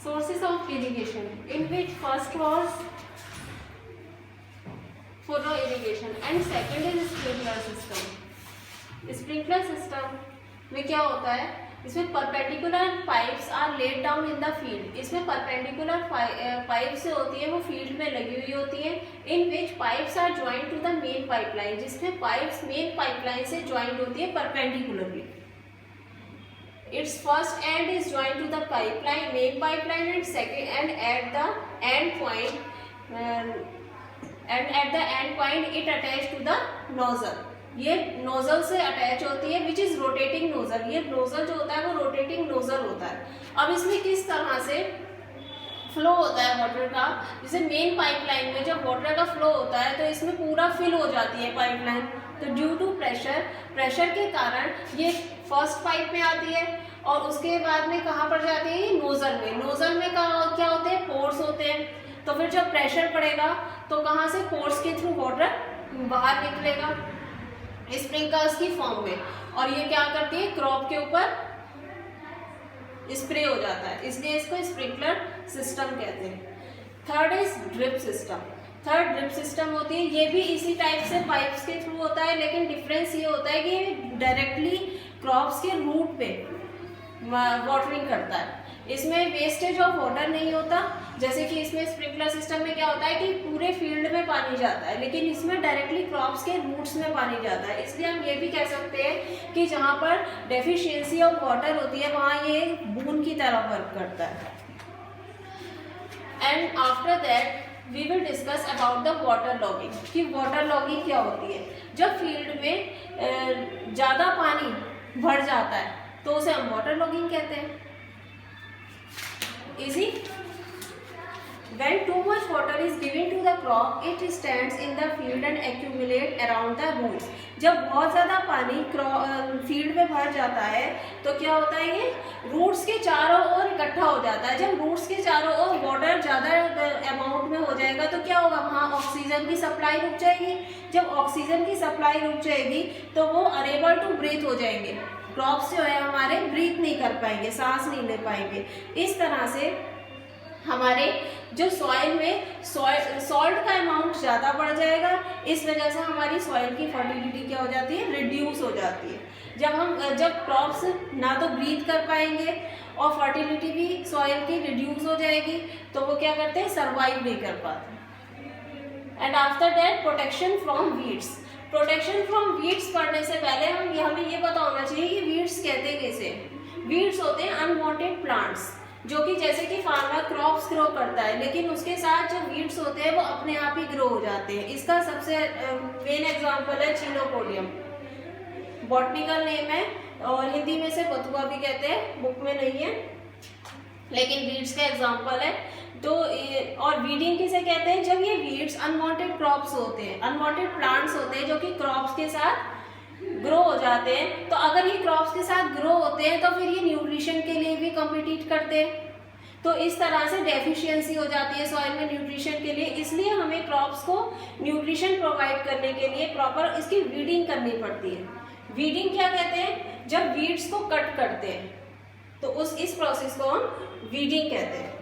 sources of irrigation, in which first was furrow irrigation and second is sprinkler system. Sprinkler system में क्या होता है, इसमें perpendicular pipes are laid down in the field. इसमें perpendicular pipes जो होती है वो फील्ड में लगी हुई होती है. In which pipes are joint to the main pipeline, जिसमें पाइप्स मेन पाइपलाइन से ज्वाइंट होती है perpendicularly. Its first end is joined to the pipeline, main pipeline, and second and at the end point, it attached to the nozzle. ये nozzle से attach होती है, which is rotating nozzle. ये nozzle जो होता है वो रोटेटिंग नोजल होता है. अब इसमें किस तरह से फ्लो होता है वाटर का, जैसे मेन पाइपलाइन में जब वाटर का फ्लो होता है तो इसमें पूरा फिल हो जाती है पाइपलाइन. तो ड्यू टू प्रेशर के कारण ये फर्स्ट पाइप में आती है और उसके बाद में कहाँ पर जाती है, नोजल में. नोजल में क्या होते हैं, पोर्स होते हैं. तो फिर जब प्रेशर पड़ेगा तो कहाँ से, पोर्स के थ्रू वाटर बाहर निकलेगा स्प्रिंकलर्स की फॉर्म में, और ये क्या करती है, क्रॉप के ऊपर स्प्रे हो जाता है. इसलिए इसको स्प्रिंकलर सिस्टम कहते हैं. Third is drip system. Third drip system होती है, ये भी इसी टाइप से पाइप्स के थ्रू होता है, लेकिन डिफरेंस ये होता है कि ये डायरेक्टली क्रॉप्स के रूट पे वाटरिंग करता है. इसमें वेस्टेज ऑफ वाटर नहीं होता, जैसे कि इसमें स्प्रिंकलर सिस्टम में क्या होता है कि पूरे फील्ड में पानी जाता है, लेकिन इसमें डायरेक्टली क्रॉप्स के रूट्स में पानी जाता है. इसलिए हम ये भी कह सकते हैं कि जहाँ पर डेफिशिएंसी ऑफ वाटर होती है वहाँ ये बूंद की तरह वर्क करता है. And after that we will discuss about the water logging, कि वाटर लॉगिंग क्या होती है. जब फील्ड में ज़्यादा पानी भर जाता है तो उसे हम वाटर लॉगिंग कहते हैं. Easy? When too much water is given to the crop, it stands in the field and accumulate around the roots. जब बहुत ज़्यादा पानी फील्ड में भर जाता है तो क्या होता है, ये रूट्स के चारों ओर इकट्ठा हो जाता है. जब रूट्स के चारों ओर वाटर ज़्यादा अमाउंट में हो जाएगा तो क्या होगा, वहाँ ऑक्सीजन की सप्लाई रुक जाएगी. जब ऑक्सीजन की सप्लाई रुक जाएगी तो वो अनेबल टू ब्रीथ हो जाएंगे. क्रॉप्स जो है हमारे ब्रीथ नहीं कर पाएंगे, सांस नहीं ले पाएंगे. इस तरह से हमारे जो सॉइल में सॉल्ट का अमाउंट ज़्यादा बढ़ जाएगा. इस वजह से हमारी सॉइल की फर्टिलिटी क्या हो जाती है, रिड्यूस हो जाती है. जब क्रॉप्स ना तो ब्रीथ कर पाएंगे और फर्टिलिटी भी सॉइल की रिड्यूस हो जाएगी तो वो क्या करते हैं, सर्वाइव नहीं कर पाते. And after that protection from weeds. Protection from weeds पढ़ने से पहले हमें ये पता होना चाहिए कि वीड्स कहते कैसे. वीड्स होते हैं अनवांटेड प्लांट्स, जो कि जैसे कि फार्मर क्रॉप्स ग्रो करता है, लेकिन उसके साथ जो वीड्स होते हैं वो अपने आप ही ग्रो हो जाते हैं. इसका सबसे मेन एग्जांपल है चीनोपोडियम. बॉटनिकल नेम है और हिंदी में से बथुआ भी कहते हैं, बुक में नहीं है, लेकिन वीड्स का एग्जांपल है. तो और वीडिंग किसे कहते हैं, जब ये वीड्स अनवांटेड क्रॉप्स होते हैं, अनवांटेड प्लांट्स होते हैं जो कि क्रॉप्स के साथ ग्रो हो जाते हैं. तो अगर ये क्रॉप्स के साथ ग्रो होते हैं तो फिर ये न्यूट्रिशन के लिए भी कम्पिटिट करते हैं. तो इस तरह से डेफिशिएंसी हो जाती है सॉइल में न्यूट्रिशन के लिए. इसलिए हमें क्रॉप्स को न्यूट्रिशन प्रोवाइड करने के लिए प्रॉपर इसकी वीडिंग करनी पड़ती है. वीडिंग क्या कहते हैं, जब वीड्स को कट करते हैं तो इस प्रोसेस को हम वीडिंग कहते हैं.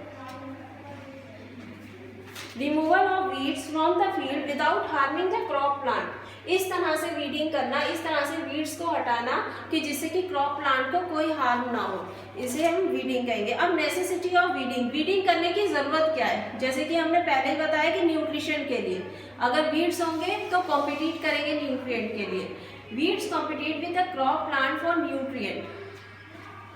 Removal of weeds from the field without harming the crop plant. इस तरह से वीडिंग करना, इस तरह से वीड्स को हटाना कि जिससे कि क्रॉप प्लांट को कोई हार्म ना हो, इसे हम वीडिंग कहेंगे. अब नेसेसिटी ऑफ वीडिंग. वीडिंग करने की ज़रूरत क्या है, जैसे कि हमने पहले ही बताया कि न्यूट्रिशन के लिए. अगर वीड्स होंगे तो कॉम्पिटिट करेंगे न्यूट्रिएंट के लिए. Weeds compete with the crop plant for nutrient,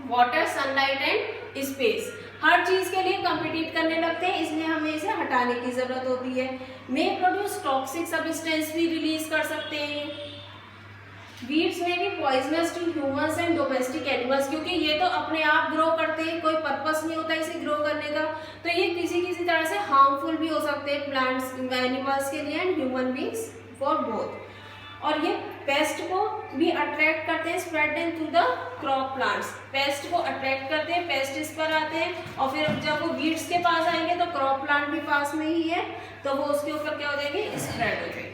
water, sunlight and space. हर चीज़ के लिए कम्पिटिट करने लगते हैं, इसलिए हमें इसे हटाने की ज़रूरत होती है. मे प्रोड्यूस टॉक्सिक सब्सटेंस भी रिलीज कर सकते हैं. वीड्स में भी poisonous to humans and domestic animals, क्योंकि ये तो अपने आप ग्रो करते हैं, कोई पर्पस नहीं होता इसे ग्रो करने का. तो ये किसी तरह से हार्मफुल भी हो सकते हैं प्लांट्स, एनिमल्स के लिए and human beings for both. और ये पेस्ट को भी अट्रैक्ट करते हैं, spread them through the crop plants. Paste को अट्रैक्ट करते हैं, पेस्ट इस पर आते हैं और फिर जब वो वीड्स के पास आएंगे तो क्रॉप प्लांट भी पास में ही है तो वो उसके ऊपर क्या हो जाएंगे, स्प्रेड हो जाएंगे.